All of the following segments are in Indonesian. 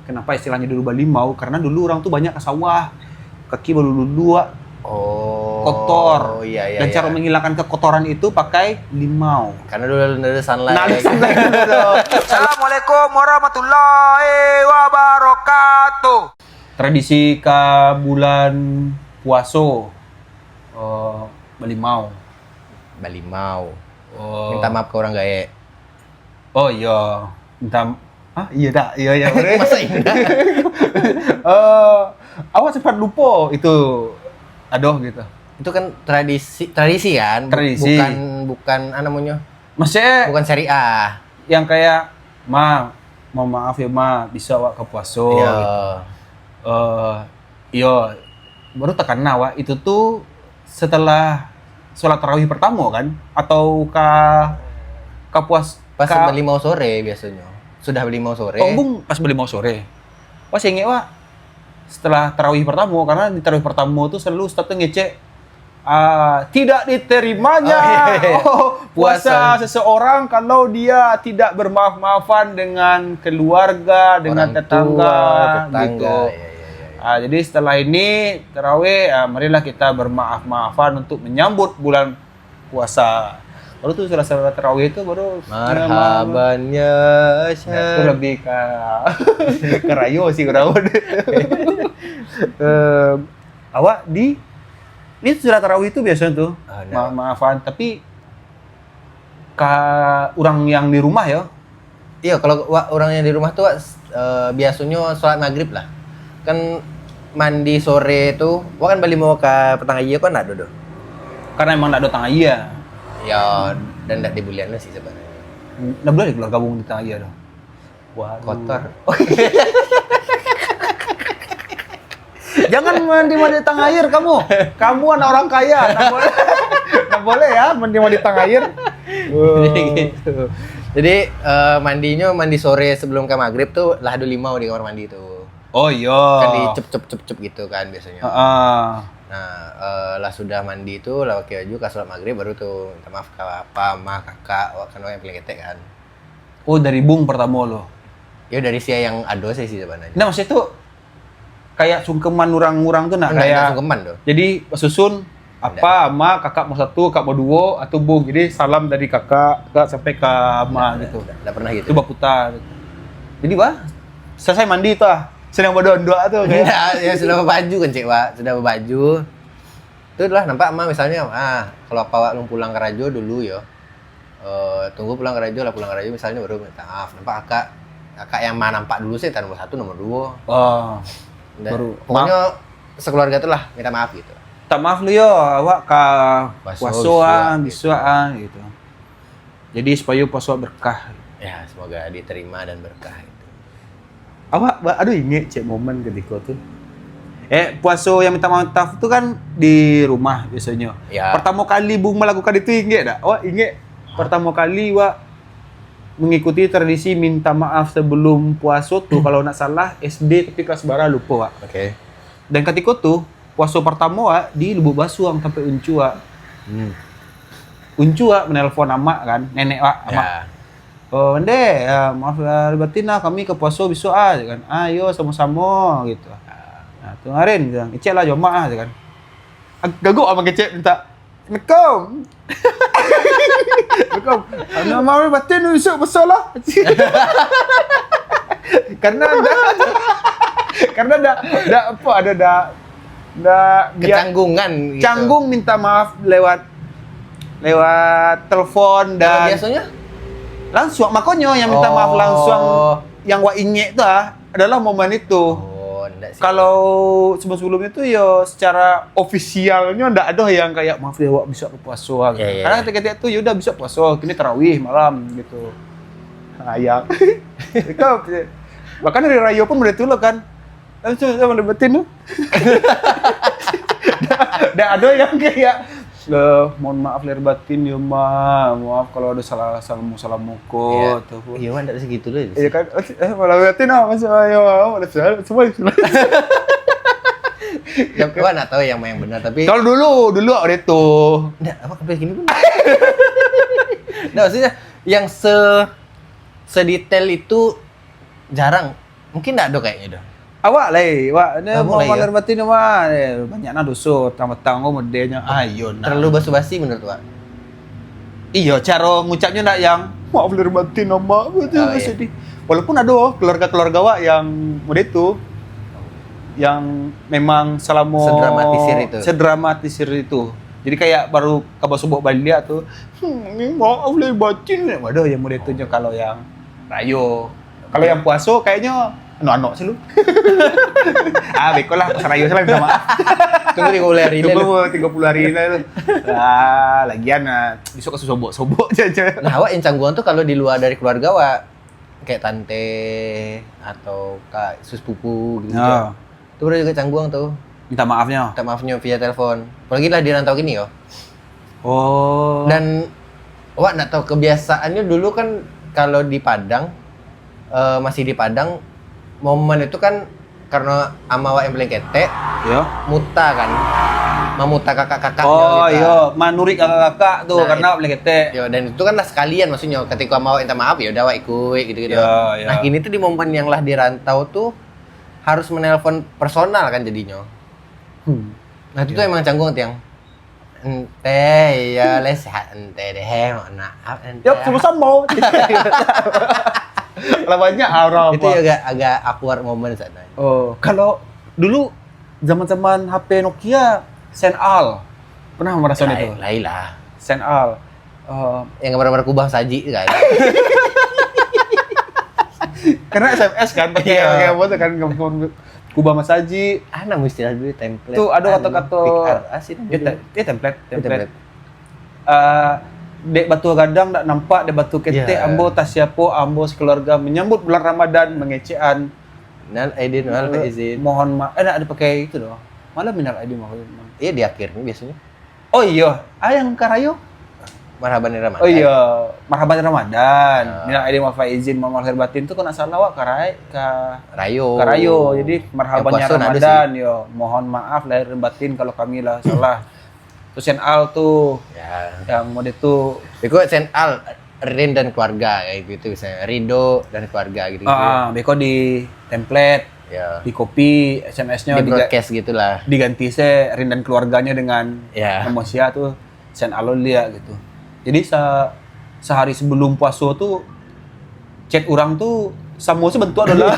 Kenapa istilahnya dulu balimau? Karena dulu orang tuh banyak ke sawah, kaki dua kotor. Iya. Dan cara menghilangkan kekotoran itu pakai limau. Karena dulu ada sunlight. Nah, Assalamualaikum warahmatullahi wabarakatuh. Tradisi ke bulan puaso, balimau. Minta maaf ke orang gae. Oh iya, iya. Masa indah? Awas cepat lupa itu. Aduh gitu. Itu kan tradisi kan? Tradisi. Bukan namanya. Maksudnya Bukan syariah. yang kayak mau maaf ya bisa wak ke puaso Iya. gitu. Iya, baru tekan nawa itu tuh setelah sholat tarawih pertama kan? Atau ke puas Pas berlimau sore biasanya. Sudah berlimau sore. Oh, bung pas berlimau sore. Wah, saya ingat wak setelah tarawih pertama, karena di tarawih pertama tuh selalu Ustaz tuh ngecek tidak diterimanya puasa seseorang kalau dia tidak bermaaf-maafan dengan keluarga, dengan Orang tetangga tua, gitu. Iya. Jadi setelah ini tarawih, marilah kita bermaaf-maafan untuk menyambut bulan puasa. Baru tuh setelah tarawih itu baru Marhaban ya itu lebih ke rayo sih kurang. Awak ini sudah tarawih itu biasanya tuh maafan, tapi orang yang di rumah ya. Iya, kalau orang yang di rumah tuh biasanya sholat maghrib lah. Kan mandi sore tuh, kan balik mau ke petang aja kan ada doh. Karena emang enggak ada tangga iya. Ya, dan enggak dibulian sih sebenarnya. Nggak boleh keluar gabung di tangga iya dong. Waduh. Kotor. Jangan mandi di tangga air kamu. Kamu anak orang kaya. Nggak boleh ya mandi di tangga air. Gitu. Jadi mandinya mandi sore sebelum ke maghrib tuh lah ada limau di kamar mandi tuh. Oh iya. Kan dicup gitu kan biasanya. Nah, lah sudah mandi itu lah pakai baju ke sholat maghrib baru tuh minta maaf ke apa, ma, kakak, kan yang paling ketek kan. Oh, dari bung pertama lo. Ya dari sia yang ado sih sebenarnya. Nah, maksudnya tuh kayak sungkeman orang-orang tuh Kayak sungkeman tuh. Jadi susun apa ama kakak mau satu, kakak mau dua atau bung. Jadi salam dari kakak sampai ke ama gitu. Enggak pernah gitu. Itu baputar. Jadi selesai mandi tuh sedang berdoa tuh kayak. Ya sudah berbaju kan cek Wak, sudah berbaju. Itu lah nampak emak misalnya, kalau apa lu pulang ke Rajo dulu ya. Tunggu pulang ke Rajo misalnya baru minta maaf. Nampak kakak yang mana nampak dulu sih nomor 1, nomor 2. Oh. Dan Baru pokoknya sekeluarga tuh lah minta maaf gitu. Tak maaf lu yo, awak puasa gitu. Jadi supaya puasa berkah. Ya, semoga diterima dan berkah itu. Awak aduh inget cek momen ketika tuh. Puasa yang minta maaf itu kan di rumah biasanya. Ya. Pertama kali Bung melakukan itu inget tak? Awak inget pertama kali wak mengikuti tradisi minta maaf sebelum puasa tuh kalau nak salah SD tapi kelas bara lupa wak. Oke. Dan ketika tuh puasa pertama wak di Lubuk Basuang sampai Uncu wak. Uncu wak menelpon amak kan, nenek wak amak. Ya. Oh, Ende, ya, maaf lahir batin kami ke puasa besok kan. Ayo sama-sama gitu. Nah, tuh ngarin bilang, "Icek lah jamaah kan." Gaguk sama kecek minta, "Assalamualaikum." Assalamualaikum. Ana mau batin besok besok lah. Karena Kecanggungan gitu. Canggung minta maaf lewat telepon dan biasanya langsung makanya yang minta maaf langsung yang wak inget itu adalah momen itu. Enggak sih. Kalau sebelumnya tuh ya secara ofisialnya ndak ada yang kayak maaf ya wak bisa puasa gitu. Yeah. Karena ketika itu ya udah bisa puasa, kini tarawih malam gitu. Ayang. Bahkan dari Rayo pun udah tuh kan. Langsung sama debatin tuh. Dan ada yang kayak mohon maaf lahir batin ya maaf kalau ada salah muko ataupun iya enggak segitu loh. iya kan malah batin masa ya ada salah semua Ya gua enggak tahu yang benar tapi kalau dulu ada itu enggak apa sampai gini pun. Nah, maksudnya yang sedetail itu jarang Mungkin enggak ada kayaknya dah. Awak leh, wak ni Kamu mau lah, ya? lahir batin mah banyak na dosa tang-tang kau modenya. Ayo nah. Terlalu basa-basi menurut Wak. Iya, cara ngucapnya ndak yang maaf lahir batin nama betul Oh, iya. sedih. Walaupun ada keluarga-keluarga wak yang mode itu yang memang selama sedramatisir itu. Jadi kayak baru kabar subuh balik tuh, ini maaf lahir batin. Waduh yang mode itu kalau yang rayo. Kalau yang puaso kayaknya anak-anak sih lu. Baiklah pas rayo salah minta maaf. Tunggu 30 hari dulu. Tunggu 30 hari itu. Lagian besok ke sobok-sobok aja. Nah, Wak yang canggungan tuh kalau di luar dari keluarga Wak, kayak tante atau kak sepupu gitu. Oh. Itu udah juga canggungan tuh. Minta maafnya. Minta maafnya via telepon. Apalagi lah di rantau gini yo. Oh. Dan Wak nggak tahu kebiasaannya dulu kan kalau di Padang masih di Padang momen itu kan karena ama Wak yang paling ketek ya. muta kan. Memuta kakak-kakaknya Oh kita. iya, manuri kakak-kakak tuh Nah, karena boleh ketek. Yo, dan itu kan lah sekalian maksudnya ketika mau minta maaf ya udah Wak ikut gitu-gitu. Ya, ya. Nah, gini tuh di momen yang lah di rantau tuh harus menelpon personal kan jadinya. Nah, itu tuh emang canggung tuh yang ente ya les sehat ente deh maaf ente. Yap, sulusan mau. Lawannya Arab. Itu agak awkward momen sana. Oh, kalau dulu zaman-zaman HP Nokia Senal. Pernah merasakan itu? Lain lah. Senal. Yang gambar-gambar kubang saji kan. Karena SMS kan pakai Iya. apa tuh kan kubah masaji. Nama istilah dulu template. Tuh ada kata-kata ya template. Dek batu gadang tak nampak, dek batu ketek, Ya. ambo tas siapo, ambo sekeluarga menyambut bulan Ramadan mengecean. Nal aidin wal faizin. Mohon maaf, ada pakai itu doh. Malah minal aidin mohon. Iya di akhirnya biasanya. Oh iya, yang karayo. Marhaban ya Ramadan. Oh iya, marhaban Ramadan. Ah. Minal aidin wal faizin, mohon lahir batin itu kena salah wak Rayo. karayo. Jadi marhabannya Yang puasa nada Ramadan yo. Mohon maaf lahir batin kalau kami lah salah. Terus yang al tuh, Ya. yang mode itu Beko Senal Rin dan keluarga kayak gitu misalnya Rido dan keluarga gitu. beko di template, Ya. di copy SMS-nya Di broadcast gitulah. diganti se Rin dan keluarganya dengan Ya. emosia tuh sen alon dia gitu. Jadi sehari sebelum puasa tuh chat orang tuh semua bentuk adalah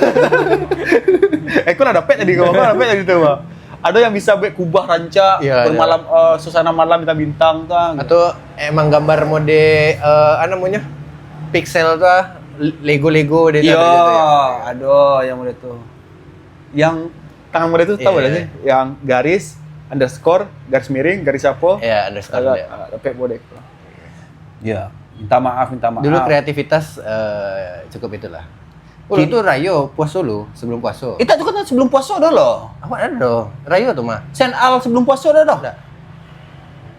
kok ada dapet tadi kalau dapet tadi tuh Pak. Ada yang bisa kubah ranca Iya, bermalam suasana malam bintang-bintang tuh. Atau emang gambar mode namanya pixel tuh Lego deh Iya, gitu ya. aduh yang mode tuh. Yang tangan mode itu tahu Iya, gak sih? Yang garis underscore garis miring garis apa? Ya, underscore deh. Dapet mode itu. Iya, minta maaf. Dulu kreativitas cukup itulah. Oh, itu Rayo puasa dulu sebelum puasa. Itu tuh kan sebelum puasa udah loh. Apa ada dong? Rayo tuh mah. Sen al sebelum puasa udah dong. Ada.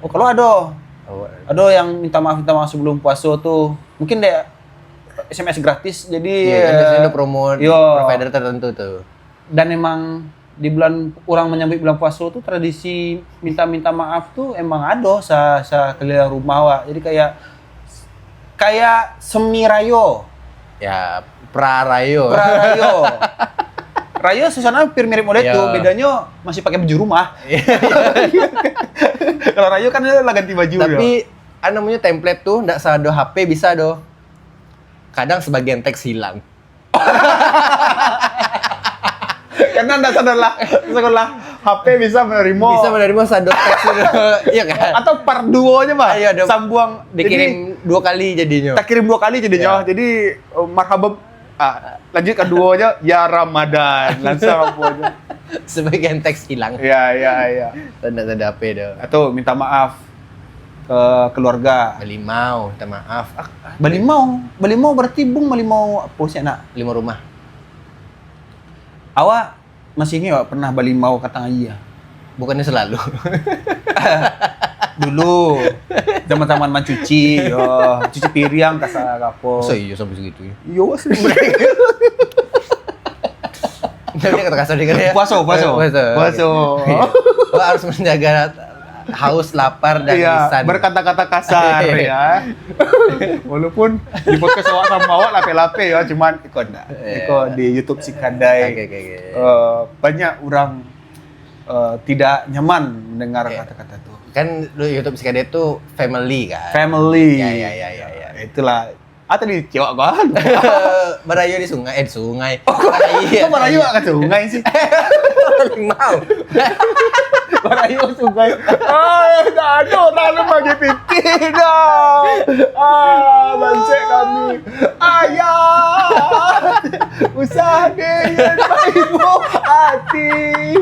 Oh, kalau ada. Oh, Ada yang minta maaf sebelum puasa tuh. Mungkin deh SMS gratis jadi iya kan biasanya ada promo Iya. provider tertentu tuh. dan emang di bulan orang menyambut bulan puasa tuh tradisi minta maaf tuh emang ada sa keliling rumah Wak. Jadi kayak semi rayo. Ya, Prarayo. Rayo susana hampir mirip model Iya. tuh, bedanya masih pakai baju rumah. Kalau Rayo kan dia lah ganti baju. Tapi namanya template tuh enggak sado HP bisa do. Kadang sebagian teks hilang. Karena anda sadarlah, HP bisa menerima. Bisa menerima sado teks itu. Iya kan? Atau part duonya Pak. Iya, ada Sambuang Dikirim 2 kali jadinya. tak kirim 2 kali jadinya. Iya. Jadi marhaba lanjut keduanya ya Ramadan. Langsung apa aja. Sebagian teks hilang. Iya. Tanda-tanda HP do. Atau minta maaf ke keluarga. Belimau, minta maaf. Balimau berarti bung balimau apa sih nak? 5 rumah. Awak masih ingat Wak, pernah balimau kata iya? Bukannya selalu. Dulu zaman-zaman mencuci, cuci piring kasar kapo. So iya sampai segitu ya. Yo, Tapi kata kasar dikit ya. Puaso. Wah, harus menjaga haus, lapar, dan Iya, lisan. berkata-kata kasar ya. Walaupun di podcast awak sama awak lape-lape ya, cuman ikut di YouTube si Kadai. Oke. Banyak orang tidak nyaman mendengar kata-kata itu. Kan lu YouTube si Kade itu family kan. Family. Ya. Itulah. Tadi cewek kan. Berayu di sungai, di sungai. Kok Merayu ke sungai sih? Limau. Merayu sungai. Dah ada orang lu bagi fikir dah. Bancik kami. Ayah. Usah dia ibu hati.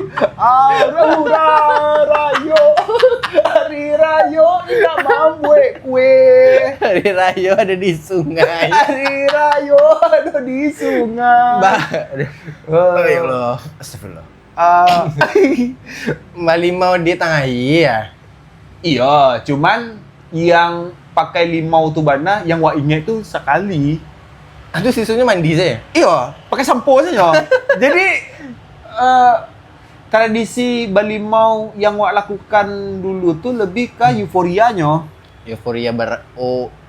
Rayo. Hari rayo tidak mampu kue. Hari Rayo ada di sungai. Hari rayo ada di sungai. Oh ya Allah. Astagfirullah. Limau di tengah iya. Iya, cuman yang pakai limau tuh bana yang wak ingat tuh sekali. Aduh sisunya mandi saya. Iya, pakai sampo saja. Jadi tradisi balimau yang wak lakukan dulu tuh lebih ke euforianya. Euforia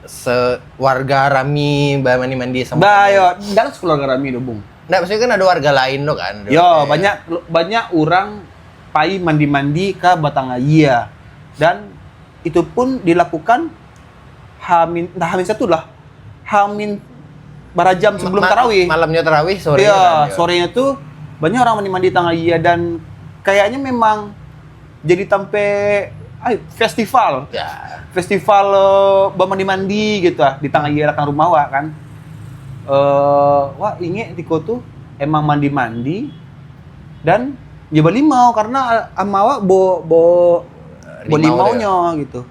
sewarga rami mandi sama. Bah, dalam sekeluarga rami do, Bung. Nggak, maksudnya kan ada warga lain lo kan. Yo, banyak orang pai mandi-mandi ke Batangaya. Dan itu pun dilakukan Hamin satu lah. Hamin barajam sebelum tarawih. Malamnya tarawih, sore. Iya, sorenya tuh banyak orang mandi-mandi Tangaya dan kayaknya memang jadi festival. Ya. Festival mandi-mandi gitu di Tangaya belakang rumah wak kan. Wah inget tiko tuh emang mandi-mandi dan ya limau karena amawa bo limaunya gitu.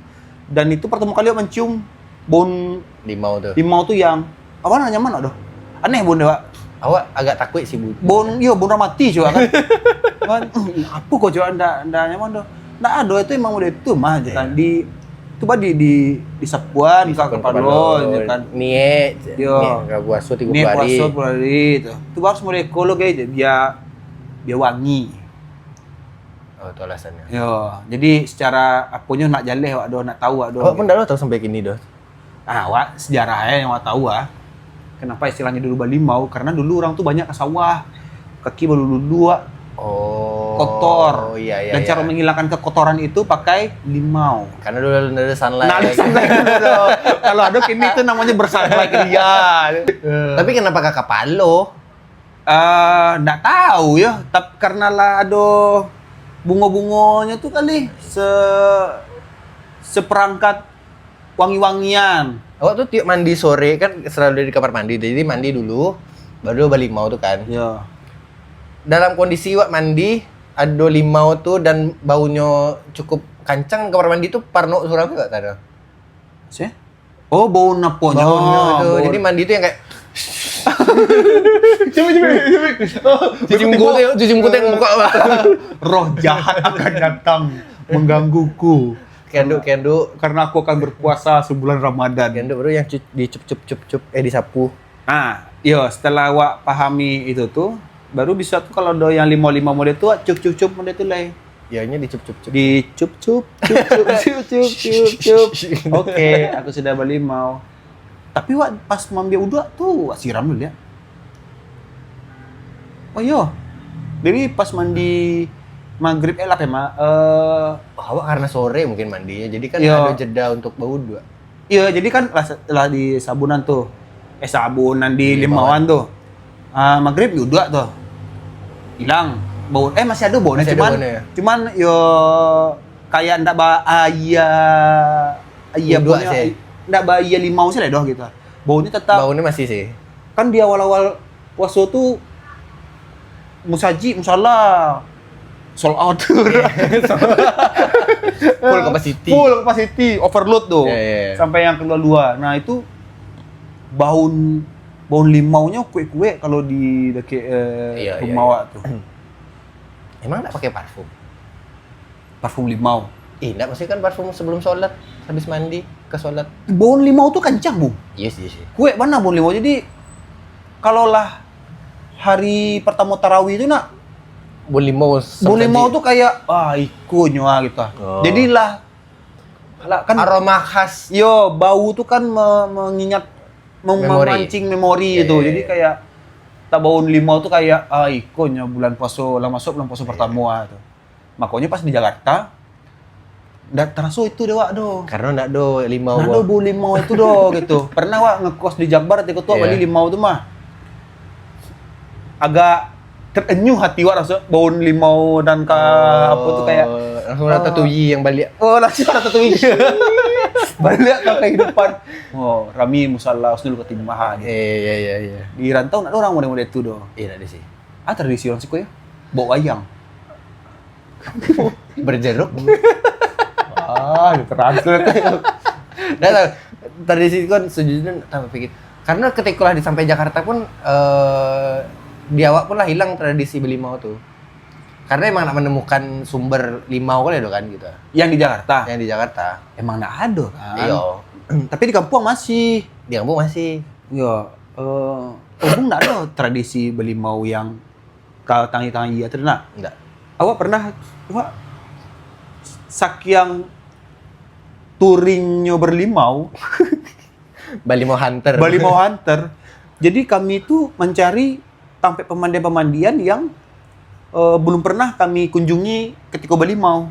Dan itu pertama kali mencium bon limau tuh yang apa namanya mana doh? Aneh bon dewa. Awak agak takut sih bu. Bon ramati coba kan. Kan apa kok coba anda nyaman doh. Nah ada itu emang udah itu mah kan di coba di sapuan ke kepalon ya kan. Nie enggak puasa 30 hari. Nie puasa 30 hari itu. Itu harus mulai ekolo guys biar wangi. Oh, itu alasannya. Yo, jadi secara apunya nak jaleh wak do nak tahu wak do. Awak pun dah tahu sampai kini doh. Wak sejarahnya yang wak tahu kenapa istilahnya dulu balimau karena dulu orang tuh banyak ke sawah. Kaki baru dulu kotor. Oh iya. Dan cara menghilangkan kekotoran itu pakai limau. Karena dulu ada sunlight. Nah, kalau ada kini itu namanya bersunlight dia. Tapi kenapa kakak palo? Nggak tahu ya. Tapi karena lah ada bunga-bunganya tuh kali seperangkat wangi-wangian. Awak tuh tiap mandi sore kan selalu di kamar mandi. Jadi mandi dulu, baru balimau tuh kan. Iya. Dalam kondisi wak mandi ada limau tuh dan baunya cukup kancang kamar mandi tuh parno surang enggak tadi? Sih? Oh, bau naponya. Baunya tuh. Jadi mandi tuh yang kayak cuci muka yang muka. Roh jahat akan datang menggangguku. Kendo Karena aku akan berpuasa sebulan Ramadan. Kendo baru yang dicup disapu. Yo setelah wak pahami itu tuh baru bisa tuh kalau do yang lima model tuh cup model tuh lah. Ianya dicup. Cup. Oke, aku sudah balimau. Tapi wak pas mambil uduk tuh wak siram dulu ya. Oh iya. Jadi pas mandi maghrib Awak karena sore mungkin mandinya. Jadi kan Yo. ada jeda untuk bau dua. Iya, jadi kan setelah di sabunan tuh. Sabunan di Di limauan tuh. Maghrib uduk tuh. Hilang bau. Masih ada baunya Masih ada cuman baunya. cuman yo kayak ndak Uduk punya sih. ndak bahaya limau sih lah doh gitu. Baunya tetap Baunya masih sih. kan di awal-awal puasa tuh musalah sold out. Full capacity, overload tuh. Yeah. Sampai yang kedua. Nah, itu bau limaunya kue-kue kalau di dekat rumah wak tuh. Emang enggak pakai parfum? Parfum limau. Enggak, maksudnya kan parfum sebelum sholat, habis mandi ke sholat. Bau limau tuh kencang, Bu. Iya sih. Kue mana bau limau. Jadi kalau lah hari pertama tarawih itu nak Bolimau. Bolimau tuh kayak ikonnya gitu. Oh. Jadilah kan aroma khas. yo bau tuh kan mengingat memancing memori itu. Iya. Jadi kayak Tabaun Limau tuh kayak ikonnya bulan puasa lah masuk bulan puasa pertama tuh. Makanya pas di Jakarta nggak terasa itu deh wak do. Karena ndak do limau. Nah do bu limau itu do gitu. Pernah wak ngekos di Jakbar di Ketua Bali limau tuh mah agak terenyuh hati wak rasa bau limau dan apa tuh kayak langsung ratatouille yang balik. langsung ratatouille. Balik ke kehidupan. Rami musalla usnul ketimahan. Iya. Di rantau nak orang model-model itu do. Iya ada sih. Tradisi orang siku ya. Bawa wayang. Berjeruk. Translate. Nah, tradisi itu kan sejujurnya tambah pikir. Karena ketika lah sampai Jakarta pun di awak pun lah hilang tradisi belimau tuh. Karena emang nak menemukan sumber limau kan itu kan gitu. Yang di Jakarta. Yang di Jakarta. Emang nak ada kan. Iya. Tapi di kampung masih. Di kampung masih. Iya. Kampung nak ada tradisi belimau yang kau tangi-tangi ya ternak. Enggak. Awak pernah sakyang touringnya berlimau. Balimau hunter. Balimau hunter. Jadi kami itu mencari sampai pemandian-pemandian yang belum pernah kami kunjungi ketika Balimau.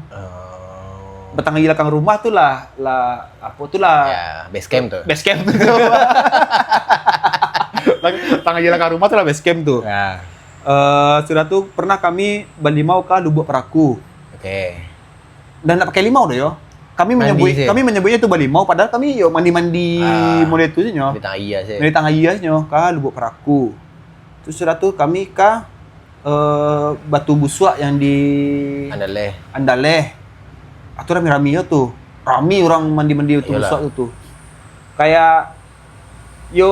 Betang di belakang rumah tuh lah Ya, base camp tuh. base camp tuh. Betang di belakang rumah tuh lah base camp tuh. Ya. Sudah tuh pernah kami Balimau ke Lubuk Peraku. Oke. Dan nggak pakai limau deh yo. Kami menyebutnya itu Balimau padahal kami yo mandi-mandi model itu sih nyo. Di tengah iya sih. Dari tangga iya nyo ke Lubuk Peraku. Terus sudah tuh kami ke Batu Busua yang di Andaleh. Atau rami-rami tuh. Rami orang mandi-mandi Batu Busua tuh. Kayak yo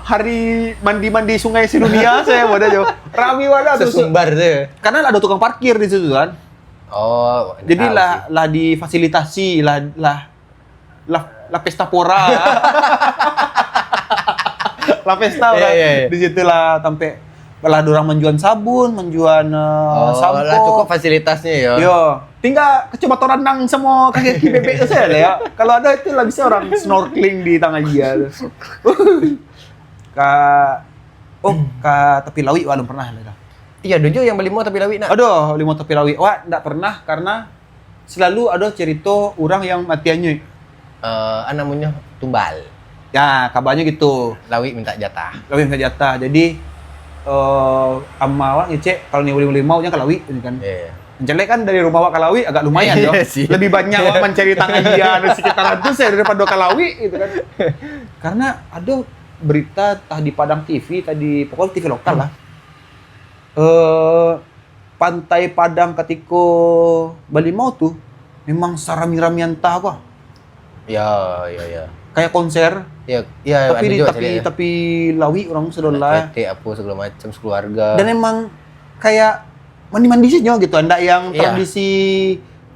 hari mandi-mandi sungai sedunia saya wadah yo. Rami wadah tuh. Sesumbar tuh. Karena ada tukang parkir di situ kan. Oh, jadi lah difasilitasi lah pesta pora. La pesta di situ lah sampai lah orang menjual sabun, menjual sampo. Lah cukup fasilitasnya ya. Yo, tinggal kecamatan Renang semua kaki bebek itu saya lah ya. Kalau ada itu lah bisa orang snorkeling di tengah dia. Ka tepi lawi belum pernah lah. Iya, dojo yang Balimau tapi lawi nak. Aduh, Limau tepi lawi. Wah, enggak pernah karena selalu ada cerita orang yang matiannya. Namanya tumbal. Ya, kabarnya gitu. Lawi minta jatah. Lawi minta jatah. Jadi ama awak ngecek kalau nih limau nya ke lawi ini kan. Iya. Mencelek kan dari rumah awak ke lawi agak lumayan dong. Lebih banyak awak mencari tangan dia di sekitar itu saya daripada ke lawi gitu kan. Karena ada berita tah di Padang TV tadi pokoknya TV lokal lah. Pantai Padang ketika Balimau tuh memang sarami-ramian tah apa? Ya. Kayak konser. Ya, Tapi lawi orang sedolah. Apa segala macam sekeluarga. Dan emang kayak mandi-mandi sih gitu, anda yang tradisi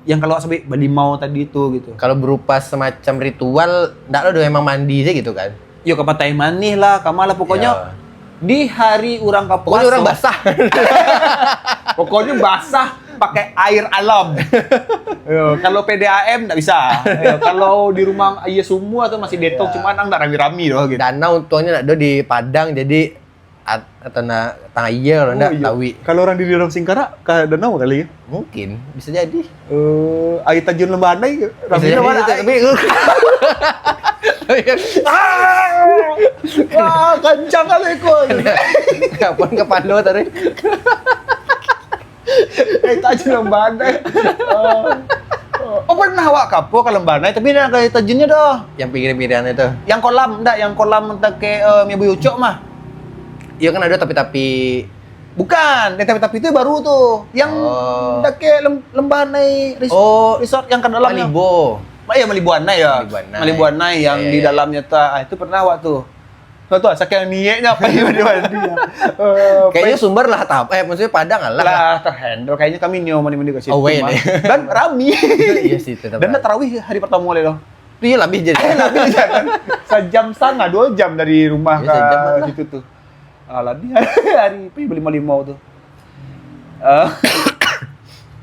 yang kalau sampai Balimau tadi itu gitu. Kalau berupa semacam ritual, ndak lo udah emang mandi sih gitu kan? Yo ke pantai manih lah, kamalah pokoknya di hari orang ke puasa. Pokoknya orang basah. Pokoknya basah pakai air alam. Yo, kalau PDAM enggak bisa. Yo, kalau di rumah ayah semua tuh masih detok, cuman enggak rami-rami doh gitu. Danau untungnya enggak di Padang jadi atau tengah iya kalau enggak tawi. Kalau orang di dalam Singkara ke danau kali ya? Mungkin bisa jadi. Air Tajun Lembanai Bisa jadi tapi wah, kencang kali ikut. Kapan ke Pando tadi? Tajun Lembanai. Pernah awak kapo ke Lembanai, tapi ada ke Tajunnya doh. Yang pinggir-pinggiran itu. Yang kolam, enggak, yang kolam entar kayak Mie Buyucok mah. Iya kan ada tapi bukan, yang tapi itu baru tuh. Yang entar kayak Lembanai resort yang ke dalamnya. Malibu. Iya, Malibuanai ya. Malibuanai yang di dalamnya itu pernah awak tuh. Tuh, saking niatnya apa ya mandi ya. Kayaknya Sumber lah maksudnya Padang lah terhandle. Kayaknya kami mandi ke situ. Dan rami. Iya sih, tetap. Dan tarawih hari pertama loh. Iya lebih jadi. Lebih kan. Sejam setengah, 2 jam dari rumah ke situ tuh. Alah dia hari beli limau tuh.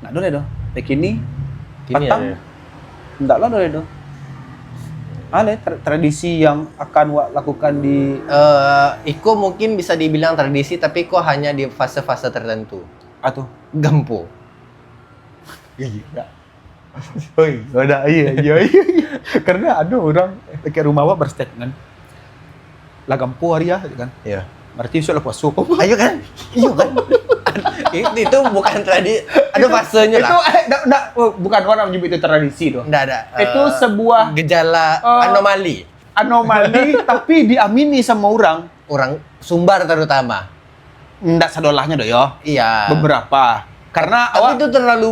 Nak dole do. Kini Kini patang. ada. Ndak lah dole do. Ale tradisi yang akan wak lakukan di Iko mungkin bisa dibilang tradisi, tapi kok hanya di fase-fase tertentu. atuh. Gempo. Iya. Oi, ada iya. Karena ada orang dekat rumah wak berstatement. Lah gampo hari ya kan. Iya. Berarti besok lah puasa kok. Ayo kan? Iya kan? Itu bukan tradisi, ada fasenya Itu lah. bukan orang menyebut itu tradisi doh. Enggak ada. Itu sebuah gejala anomali. anomali tapi diamini sama orang. Orang Sumbar terutama. Ndak sadolahnya doh yo. Iya. Beberapa. Karena Tapi awak itu terlalu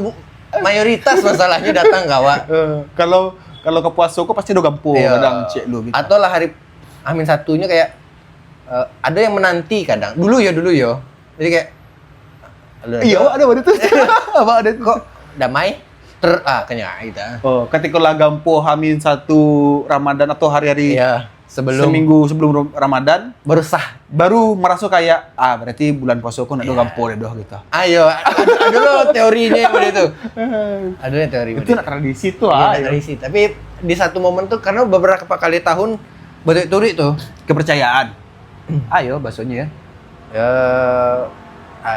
mayoritas masalahnya datang gawak. kalau ke puasa kok pasti do gampo Iya. kadang cek lu gitu. Atau lah hari Amin satunya kayak ada yang menanti kadang. Dulu yo. Jadi kayak Iya, ada itu. Apa ada kok damai kenyang gitu. Oh, ketika lah gampo Hamin 1 Ramadan atau hari-hari Iya, seminggu sebelum Ramadan baru sah. baru merasa kayak berarti bulan puasa kok nak do gampo deh doh gitu. Ayo, ada lo teorinya yang itu. Ada yang teori. Itu nak tradisi tuh Iya, tradisi. Tapi di satu momen tuh karena beberapa kali tahun betul-betul tuh kepercayaan. Ayo baksonya ya.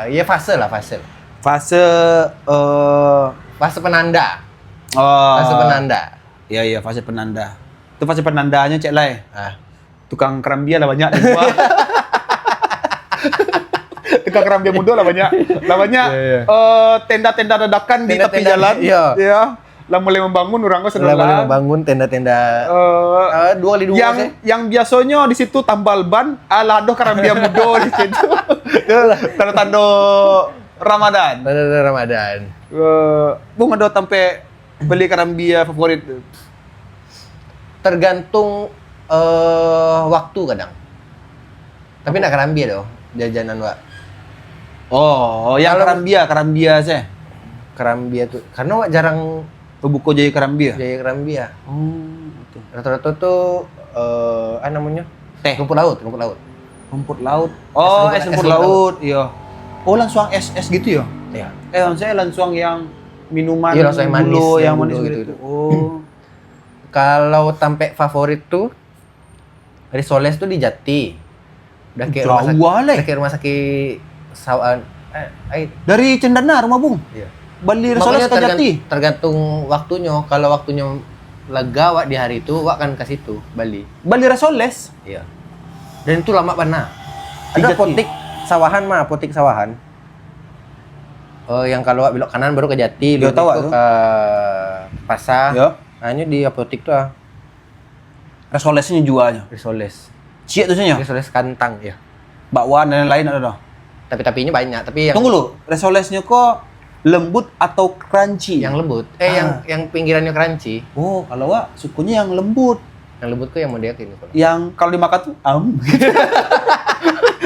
Ya fase lah. Fase Fase penanda. oh. Fase penanda. Iya, fase penanda. Itu fase penandanya cek lah. Tukang kerambia lah banyak di gua. Tukang kerambia muda lah banyak. Iya. Tenda-tenda dadakan di tepi Tenda-tenda, jalan. iya. Lah mulai membangun orang kok Setelah sedang bangun tenda-tenda 2x2 yang biasanya di situ tambal ban ala doh kerambia muda di situ. Tanda-tanda Ramadan. Tanda Ramadan. Bung ada sampai beli kerambia favorit. Tergantung waktu kadang. Tapi nak kerambia doh, jajanan Wak. Oh, yang Kalau- kerambia sih. Kerambia tuh karena Wak jarang Buko jadi kerambia. jaya kerambia. Gitu. Rata-rata tuh namanya Teh. rumput laut. Rumput laut. Oh, es rumput laut. Iya. Oh, langsung es gitu ya? Iya. Saya langsung yang minuman Iya, langsung yang manis, bulu, yang yang manis bulu gitu. gitu. Oh. Kalau sampai favorit tuh Risoles tuh di Jati. Udah kayak rumah sakit. Jauh le. Udah kayak rumah sakit sawan. Dari Cendana rumah Bung. Iya. Bali Resoles ke Jati. Tergantung waktunya. Kalau waktunya lega Wak di hari itu, Wak kan ke situ Bali. Bali Resoles. Iya. Dan itu lama banget. Di Ada Jati. apotik sawahan. Yang kalau Wak belok kanan baru ke Jati, Yo, belok tahu, itu tuh. ke Pasar. Ya. Hanya di apotik tuh Resolesnya jualnya. Risoles. Cie tuh nya. Risoles kantang ya. Bakwan dan lain-lain ada dah. Tapi-tapinya banyak, tapi yang Tunggu lu, Resolesnya kok lembut atau crunchy? yang lembut. Yang pinggirannya crunchy. Oh, kalau Wak sukunya yang lembut. Yang lembut tuh yang model ini kalau. Yang kalau dimakan tuh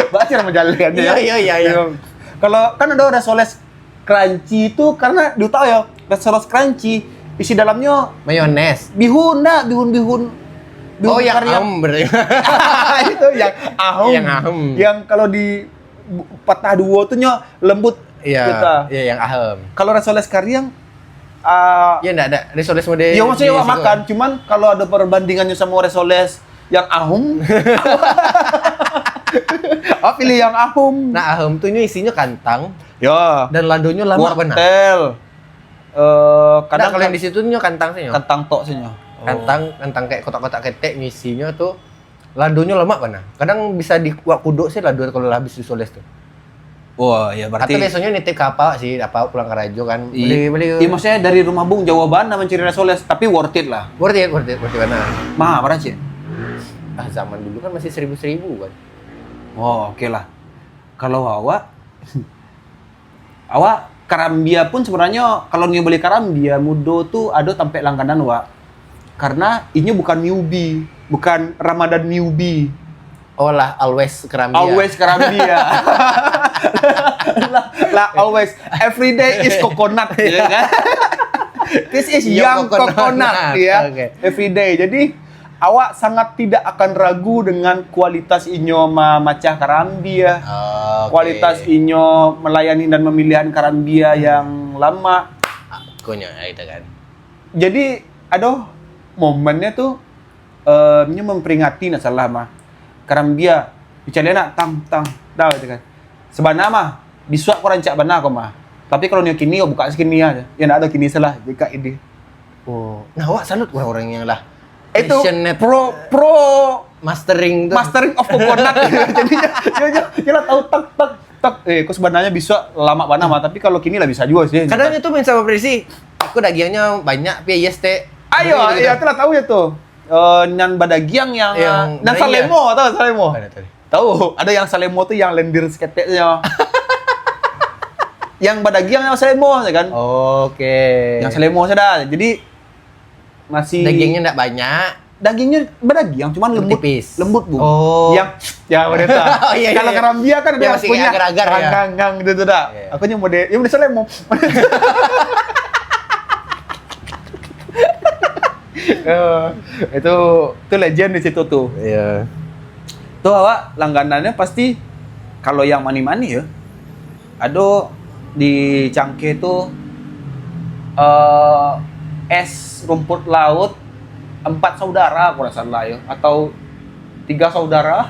baca nama jalan kan ya. Iya. Kalau kan ada Resoles crunchy itu karena du tahu ya, Resoles crunchy isi dalamnya Mayones. bihun. Oh, yang karya. ahem berarti. Itu yang ahum. Yang ahum. Yang kalau di patah dua tuh nya lembut. Iya, yang ahem. Kalau Resoles karyang Iya enggak ada Risoles model. ya maksudnya di Wak situ makan, cuman kalau ada perbandingannya sama Resoles yang ahum, pilih yang ahum. Nah, ahem tuh isinya kantang Ya, dan ladonya lama benar. wortel. Kadang kalau yang di situ nya kantang sih. kentang tok sih nya. Kantang kayak kotak-kotak ketek isinya tuh ladonya lama benar. Kadang bisa di Wak kuduk sih lado kalau habis Risoles tuh. Wah, ya Atau biasanya nitip kapal sih, apa pulang ke Rajo kan. Iya, Beli. maksudnya dari rumah Bung Jawa Barat mencari Resoles, tapi worth it lah. Worth it benar. Mahal berapa sih? Zaman dulu kan masih 1.000 kan. Oh, oke lah. Kalau awak karambia pun sebenarnya kalau nih beli karambia mudo tuh ada sampai langganan Wak. Karena ini bukan newbie, bukan Ramadan newbie. Oh lah, always kerambia. Always karambia. lah always every day is coconut ya kan. This is young coconut ya. Okay. Every day. Jadi awak sangat tidak akan ragu dengan kualitas inyo macah karambia. kualitas inyo melayani dan memilihan karambia yang lama. Akunya itu kan. Jadi ada momennya tuh inyo memperingati nah salah mah karambia bicara nak tang dah gitu kan. Sebenarnya mah bisuak ko rancak bana ko mah. Tapi kalau nyo kini buka sekini aja. Ya enggak ada kini salah jika ini. Oh. Nah, wak salut orang-orang yang lah Itu passionate pro mastering tuh. mastering of coconut. Jadinya kita tahu tak kok sebenarnya bisa lama bana mah, tapi kalau kini lah bisa juga sih. Kadang itu main sama Presi. Aku dagingnya banyak, tapi yes teh. Ayo, iya telah tahu ya tuh. Nan badagiang yang nan Raya. salemo, tahu salemo? Ada tadi. Tahu, ada yang salemo tuh yang lendir sketeknya. Yang badagiang yang salemo ya kan? Oke. Yang salemo sudah. Jadi masih Dagingnya enggak banyak. dagingnya badagiang cuman lembut Tipis. lembut Bu. Oh. Yang ya wanita. Oh, iya, Kalau iya. karambia kan Yang dia masih punya agar-agar ya. gang-gang gitu tuh dah. Iya. Aku nya mode ya mode salemo. Itu legend di situ tuh. Iya. Tuh awak langganannya pasti kalau yang mani-mani ya. Ada di Cangke tuh es rumput laut 4 saudara aku rasa lah ya atau 3 saudara.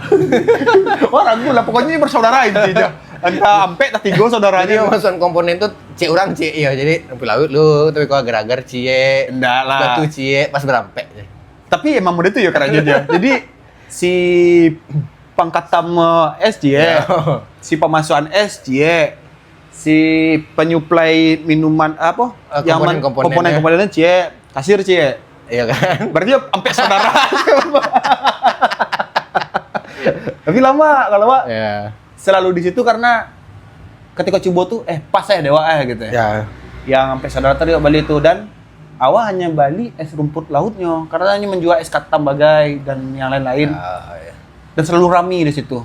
Wah ragu lah pokoknya ini bersaudara intinya. Entah ampe tak 3 Jadi saudaranya. masukan komponen tuh cek orang cek iya. Jadi rumput laut lu tapi kok agar-agar cie. Enggak lah. Batu cie pas berampe. Tapi emang mudah tuh ya kerajanya. Jadi si pangkatam SJ, si pemasukan SJ, si penyuplai minuman apa? Komponen-komponennya cie, kasir cie. Iya kan? Berarti sampai saudara. Tapi lama kalau Pak Iya. selalu di situ karena ketika coba tuh pas ya dewa gitu ya. Ya. Yang sampai saudara tadi Bali itu dan awal hanya Bali es rumput lautnya karena hanya menjual es katam bagai dan yang lain-lain Ya. dan selalu rame di situ.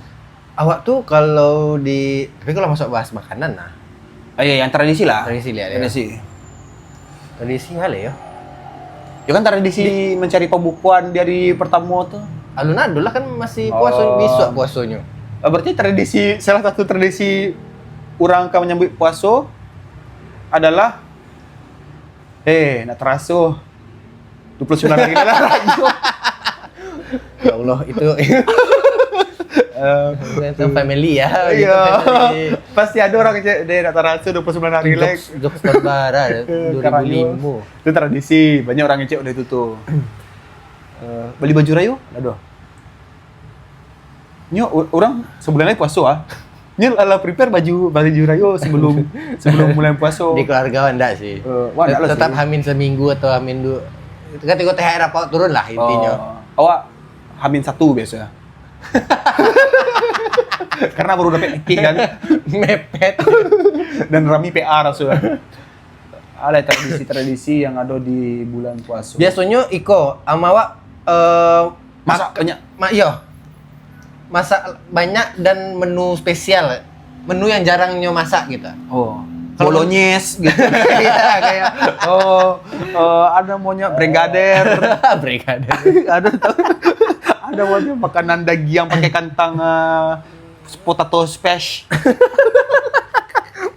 Awak tuh kalau tapi kalau masuk bahas makanan nah. Iya yang tradisi lah. Tradisi lihat ya. Tradisi hal ya. Ya kan tradisi mencari pembukuan dari pertama tuh. Alun-alun lah kan masih Oh. puasanya. Berarti salah satu tradisi orang akan menyambut puasa adalah nak terasa 29 hari lah rajo. Ya Allah itu itu family ya. Itu Iya. family. Pasti ada orang cek deh nak terasa 29 hari relax. Jokes Barbara 2005. Itu tradisi, banyak orang ngecek udah itu tuh. Beli baju rayo, aduh. Nyo orang sebulan lagi puasa ah. Nyo ala prepare baju rayo sebelum mulai puasa. Di keluarga enggak sih. Wah, enggak lah Tetap sih. hamin seminggu atau hamin dua. Ketika THR apa turun lah intinya. Awak hamin 1 biasa. Karena baru dapat iki kan Mepet. dan rami PA rasul. Ada tradisi-tradisi yang ada di bulan puasa. Biasanya Iko sama awak Masak banyak. Iya. Masak banyak dan menu spesial. Menu yang jarang nyo masak gitu. Oh, Kalau- bolognese gitu. Iya kayak Ada maunya brigader. brigade. Ada maunya makanan daging yang pakai kentang potato smash,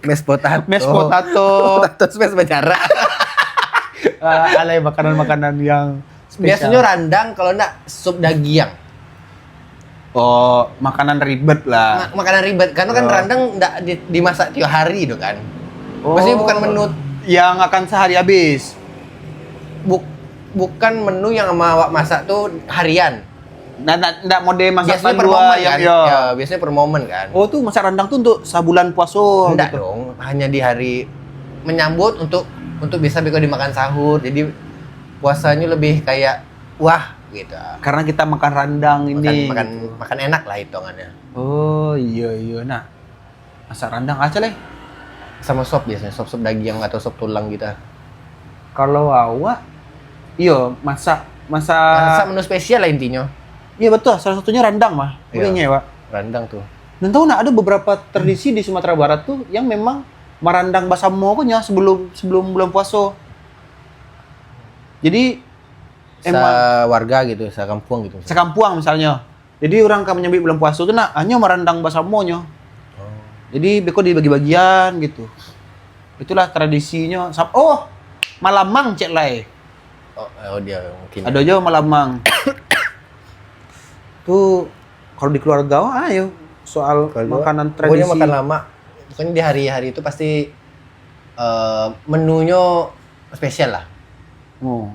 Mashed potato. mashed potato. Potato smash berjarak. Alay makanan-makanan yang spesial. Biasanya randang kalau enggak sup daging. Oh, makanan ribet lah. Makanan ribet karena kan Oh. randang enggak dimasak tiap hari itu kan. Oh. Maksudnya bukan menu yang akan sehari habis. bukan menu yang sama awak masak tuh harian. Nggak mode masak Biasanya per dua momen yang kan. Ya, biasanya per momen kan. Oh, tuh masak rendang tuh untuk sebulan puasa Enggak gitu. dong, hanya di hari menyambut untuk bisa beko dimakan sahur. Jadi puasanya lebih kayak wah gitu. Karena kita makan rendang ini. Makan enak lah hitungannya. Oh, iya. Nah, masak rendang aja lah. Sama sop biasanya, sop daging atau sop tulang gitu. Kalau awak masak Masak menu spesial lah intinya. iya betul, salah satunya rendang mah. Iya. Punya ya, Pak. Rendang tuh. Dan tahu nak ada beberapa tradisi di Sumatera Barat tuh yang memang merandang basamo punya sebelum bulan puasa. Jadi Warga gitu, kampung gitu. sekampuang misalnya. Jadi orang kan menyambut bulan puasa tuh nak hanya merandang basamonya. Jadi beko dibagi-bagian gitu. Itulah tradisinya. Oh, Malamang cek lai. Oh dia mungkin. Ada aja Malamang. Tuh kalau di keluarga ayo soal makanan tradisi. Pokoknya makan lama. Pokoknya di hari-hari itu pasti menunya spesial lah. Oh.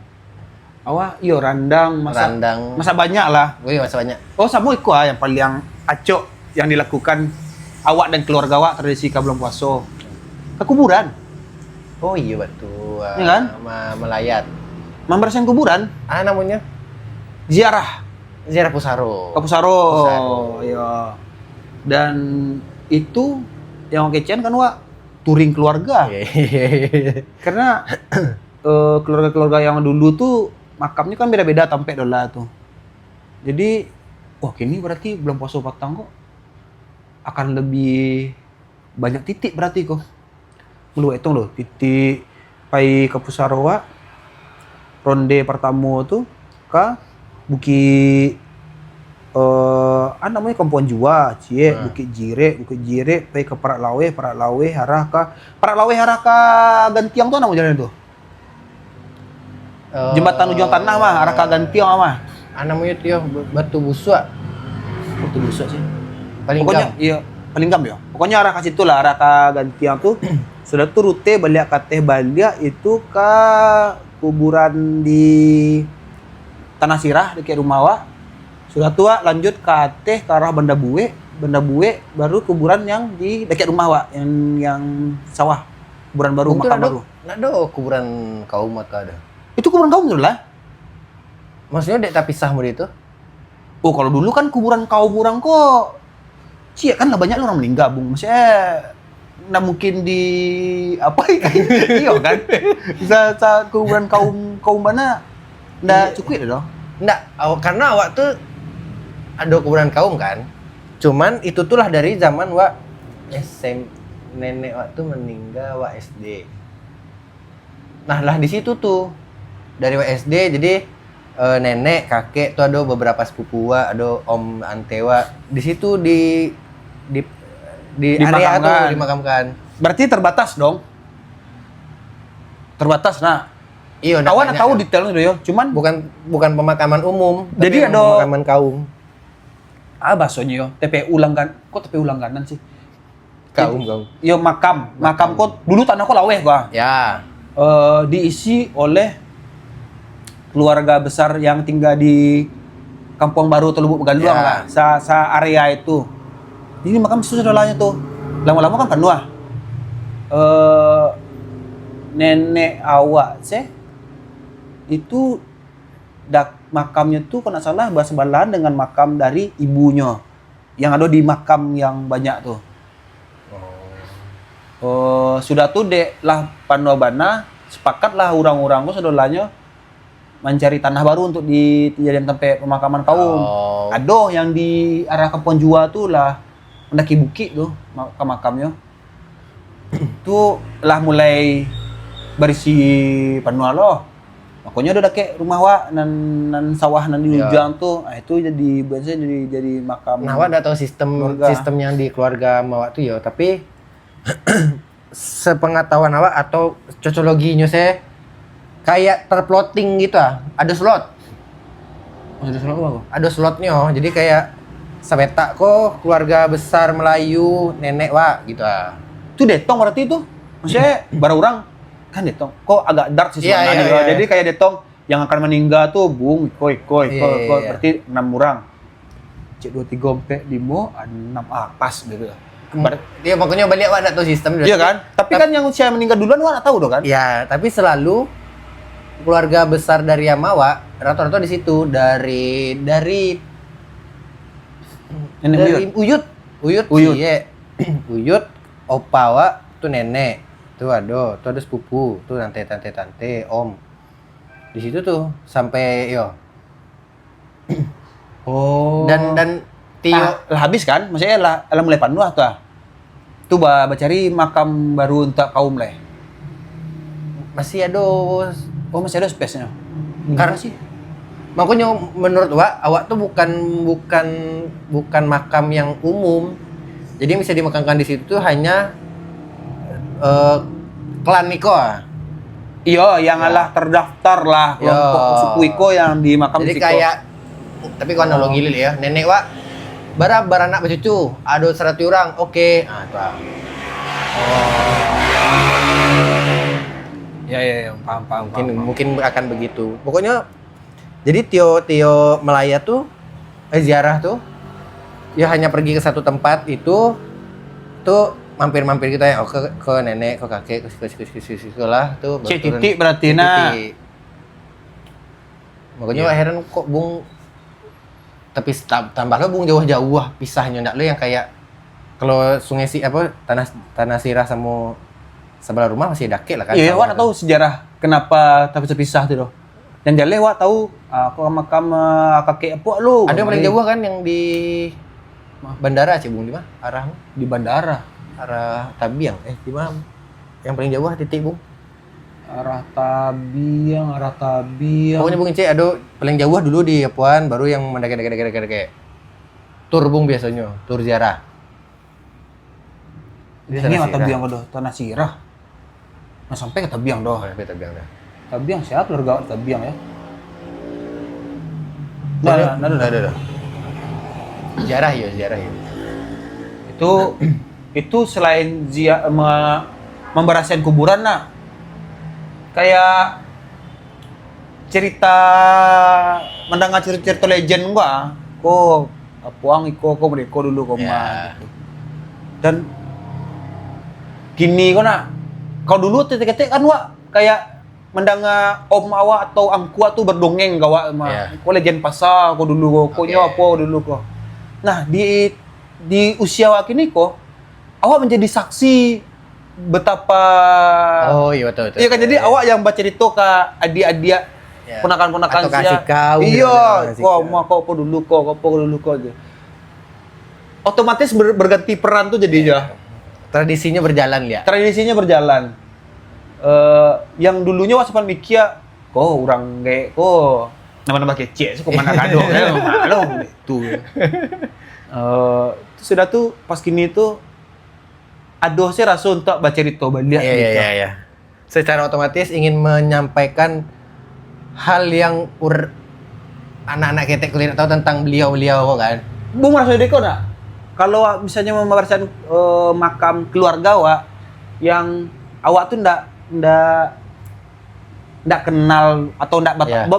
Iyo randang, masa banyak lah. Gue masa banyak. Oh, sama iku yang paling acok yang dilakukan awak dan keluarga awak tradisi ka bulan puasa. Ke kuburan. Oh iya betul. Iya kan? Melayat. Membersihkan kuburan. Namanya? Ziarah. Ziarah Pusaro. Ke Pusaro. Iya. Dan itu yang kecian kan wak touring keluarga. Karena keluarga-keluarga yang dulu tuh makamnya kan beda-beda tampe dola tuh. Jadi, kini berarti bulan puasa patang kok akan lebih banyak titik berarti kok. Lu hitung loh, titik pai ke Pusarowa ronde pertama tuh ke Bukit namanya Kampuan Jua, Cie, Bukit Jire, pai ke Parak Lawe arah ke Gantiang tuh nama jalan itu. Jembatan Ujung Tanah mah, arah ke Gantiang mah. Namanya tuh Batu Busua. Batu Busua sih. Pokoknya iya, Palinggam ya. Pokoknya arah ke situ lah, arah ke Gantiang tuh. Sudah tuh rute balik ke Teh Balia itu ke kuburan di Tanah Sirah dekat Rumawa. Sudah tua lanjut ke Teh ke arah Banda Bue baru kuburan yang di dekat Rumawa yang sawah. Kuburan baru, makam baru. Ada kuburan kaum atau ada? Itu kuburan kaum dulu lah. Maksudnya dek tak pisah muri itu? Oh, kalau dulu kan kuburan kaum orang kok cie kan lah banyak orang meninggal, Bung. Maksudnya nggak mungkin di apa iya kan? Bisa kuburan kaum mana nggak cukup dong? Nggak, karena awak tuh ada kuburan kaum kan. Cuman itu tuh lah dari zaman wak nenek wak tuh meninggal wak SD. Nah lah di situ tuh dari wak SD jadi nenek kakek tuh ada beberapa sepupu wak, ada om antewa di situ di area tuh dimakamkan. Berarti terbatas dong. Terbatas nah. Iya, awan tahu detailnya yo, cuman bukan pemakaman umum, jadi ada pemakaman kaum. Bahasanya yo, TPU langgan. Kok TPU langganan sih? Kaum. Yo makam kok dulu tanah kok laweh gua. Ya. Diisi oleh keluarga besar yang tinggal di Kampung Baru atau Lubuk Begaluang lah. Area itu. Jadi makam saudaranya tuh. Lama-lama kan penuh. Nenek awak itu makamnya tuh kalau nggak salah bersebelahan dengan makam dari ibunya yang ada di makam yang banyak tuh. Sudah tuh dek lah panobana sepakatlah orang-orang tuh saudaranya mencari tanah baru untuk dijadikan tempat pemakaman kaum. Ada yang di arah Kampung Jua tuh lah mendaki bukit tuh makamnya. Tuh lah mulai berisi penuh loh. Makanya udah kayak rumah wak nan sawah nan di ujung tuh. Itu jadi makam. Nah, wak udah tahu sistem yang di keluarga mawak tuh ya, tapi sepengetahuan awak atau cocologinya saya kayak terplotting gitu ada slot. Ada slot apa? Ada slotnya, jadi kayak sepetak kok keluarga besar Melayu nenek wak gitu Itu detong berarti itu. Maksudnya baru orang kan detong. Kok agak dark sih sebenarnya. Iya. Jadi kayak detong yang akan meninggal tuh bung koi berarti 6 orang. Cek 2 3 4 5 6 pas gitu. Dia makanya balik awak enggak tahu sistem. Iya kan? Tapi kan yang usia meninggal duluan awak enggak tahu dong kan? Iya, tapi selalu keluarga besar dari Yamawa rata-rata di situ dari Uyut. Cie. Uyut, opa wa tuh nenek. Tuh ada sepupu, tuh tante, om. Di situ tuh sampai Dan Tio lah habis kan? Maksudnya lah mulai penuh tuh. Tuh cari makam baru untuk kaum leh. Masih ada masih ada space-nya. Karena sih makanya menurut awak tuh bukan makam yang umum, Jadi yang bisa dimakamkan di situ tuh hanya klan Niko. Iya, yang alah terdaftar lah kelompok suku Iko yang di makam Jadi Siko. kayak, tapi kalau analogi lili ya, nenek wak beranak bercucu, ada 100 orang, oke. Nah, itu lah. Ya, paham. Mungkin akan begitu. Pokoknya jadi Tio Melaya tuh ziarah tuh ya hanya pergi ke satu tempat itu tuh mampir-mampir kita ya ke nenek, ke kakek, ke lah tuh Cek turun. titik berarti Cek nah. titik. Makanya heran kok Bung, tapi tambahlah Bung jauh-jauh pisahnya ndak lo yang kayak kalau sungai tanah sirah sama sebelah rumah masih dake lah kan. Iya, wak tahu sejarah kenapa tapi terpisah tuh. Dan jale wak tahu aku makam kakek apa lu. Ada yang paling jauh kan yang di bandara Cik Bung, di mana? Arah di bandara. Arah Tabiang. Di mana? Yang paling jauh titik Bung? Arah Tabiang. Pokoknya Bung Cik ada paling jauh dulu di Puan, baru yang mendaki. Tur Bung biasanya, tur ziarah. Ini mah Tabiang doh, tanah sirah. Nah, sampai ke Tabiang doh. Sampai Tabiang dah. Tabiang siapa keluarga Tabiang ya? Nah. Ziarah ya. Itu selain memberasihan kuburan nak. Kayak mendengar cerita legend gua. Puang iko mereka dulu Ya. gitu. Dan gini kau dulu tetek kan wak kayak mendengar om awak atau angkua tuh berdongeng gawak Yeah. Kau legend pasar kau dulu kau apa dulu kau. Nah di usia wak ini kau awak menjadi saksi betapa Iya betul. iya kan jadi awak yang baca cerita ke adik-adik ponakan-ponakan atau kasih kau. Iya, kau apa dulu kau aja. Otomatis berganti peran tuh jadinya. Tradisinya berjalan ya. Tradisinya berjalan. Yang dulunya wasapan mikia, orang kayak nama-nama kece, kok mana kado, malu itu. Sudah tuh pas kini tuh, aduh saya rasa untuk baca cerita balik. Iya. Secara otomatis ingin menyampaikan hal yang anak-anak ketek kuliah tahu tentang beliau kan. Bung merasa deko nak? Kalau misalnya membahasakan makam keluarga wak yang awak tuh ndak kenal atau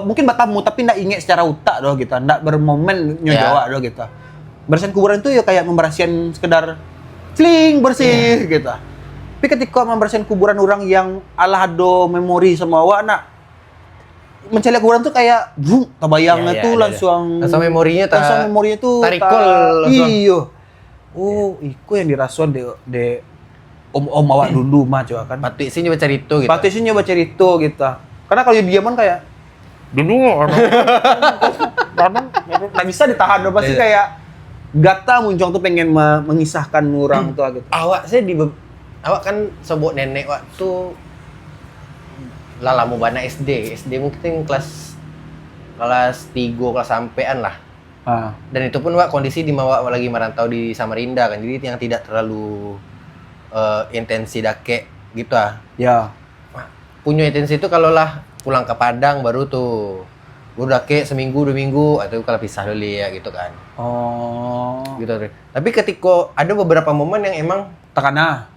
mungkin bertamu tapi ndak ingat secara utak doh gitu, ndak bermomen nyojawa doh gitu. Bersihan kuburan itu ya kayak membersihan sekedar cling bersih gitu. Tapi ketika membersihan kuburan orang yang ala do memori sama awak nak mencari kuburan tuh kayak tabayangnya tuh langsung memorinya tuh tarikol iyo. Iku yang dirasuan de om awak dulu mah coba kan. Patut sih nyoba cerita gitu. Gitu. Karena kalau diaman kayak dulu nggak bisa ditahan dong pasti kayak gata muncul tuh pengen mengisahkan orang tuh gitu. Awak kan sobok nenek waktu lah lama bana SD mungkin kelas 3 kelas sampean lah. Dan itu pun wak kondisi lagi merantau di Samarinda kan, jadi yang tidak terlalu intensi dake gitu Ya. Punya intensi itu kalau lah pulang ke Padang baru tuh gue dake seminggu 2 minggu atau kalau pisah dulu ya gitu kan. Gitu. Tapi ketika ada beberapa momen yang emang takana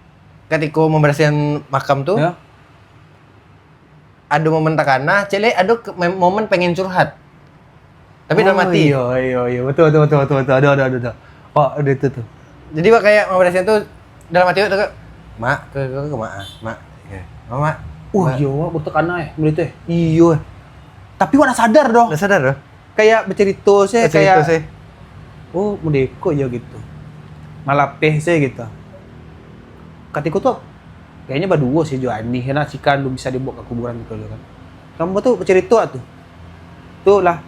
ketika membersihkan makam tuh ada momen takana, ada momen pengen curhat. Tapi dalam hati. Iya, betul. Ada. Ada itu tuh. Jadi Pak kayak membersihkan tuh dalam hati tuh, mak ke mak. Mak. Iya, betul kana mulai teh. Iya. Tapi wak sadar doh. Udah sadar doh. Kayak bercerita saya kayak mudeko ya gitu. Malapeh saya gitu. Ketika tuh kayaknya berdua sih Joani, karena cikan lu bisa dibawa ke kuburan gitu kan. Kamu tuh bercerita tuh. Tuh lah.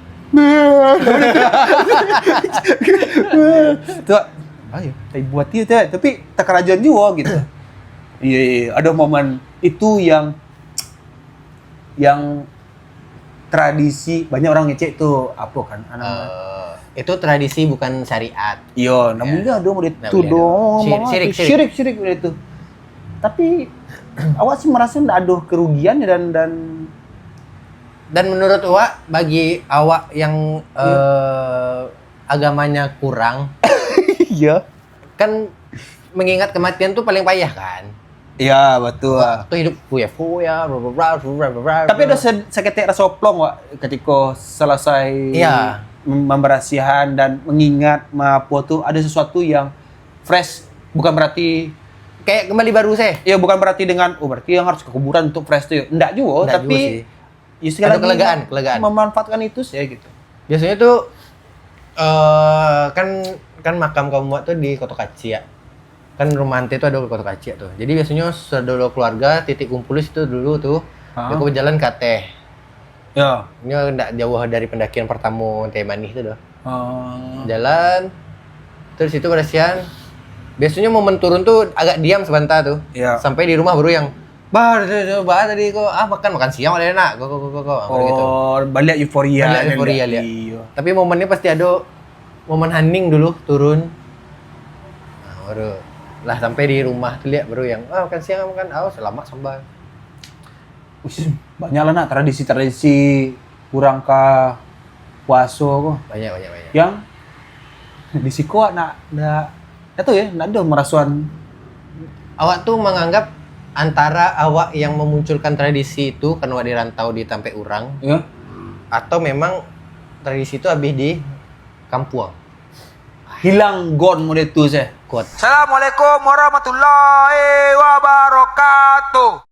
Tuh, ayo, saya buat dia tapi tak kerajaan juga gitu. Iya, ada momen itu yang tradisi banyak orang ngecek tuh apa kan itu tradisi bukan syariat. Iya, namun dia ada model Nggak itu boleh ada. dong. Syirik. Syirik model itu. Tapi awak sih merasa nggak ada kerugiannya Dan menurut awak, bagi awak yang agamanya kurang, iya. kan mengingat kematian tuh paling payah kan? Iya, betul. Waktu hidup foya-foya, Tapi ada seketik rasa oplong, Wak, ketika selesai Iya. memberasihan dan mengingat apa tuh ada sesuatu yang fresh, bukan berarti kayak kembali baru sih. ya bukan berarti dengan berarti yang harus ke kuburan untuk fresh tuh ya. Enggak juga, Nggak tapi juga sih. ya sekali Ada lagi kelegaan. memanfaatkan itu sih gitu. Biasanya tuh kan makam kaum tuh di Koto Kaci ya. Kan rumah ante itu ada di Koto Kaci tuh. Jadi biasanya saudara keluarga titik kumpul itu dulu tuh. Dia berjalan ke teh. Ya. Ini enggak jauh dari pendakian pertama Teh Manis itu doh. Oh. Jalan terus itu berasihan. Biasanya momen turun tuh agak diam sebentar tuh. Iya. Sampai di rumah baru yang tadi kok makan siang ada enak kok gitu. Oh, balik euforia. Balik euforia, lihat. Iya. Tapi momennya pasti ada momen hening dulu turun. Nah, baru lah sampai di rumah tuh lihat baru yang makan siang selamat sambal. Banyak lah nak tradisi-tradisi kurang ke puasa kok. Banyak. Yang di siko nak itu ya, nak ada merasuan. Awak tuh menganggap antara awak yang memunculkan tradisi itu karena awak dirantau di Tampe Urang Ya. atau memang tradisi itu habis di kampung. Hilang gon model itu saya. Kuat. Assalamualaikum warahmatullahi wabarakatuh.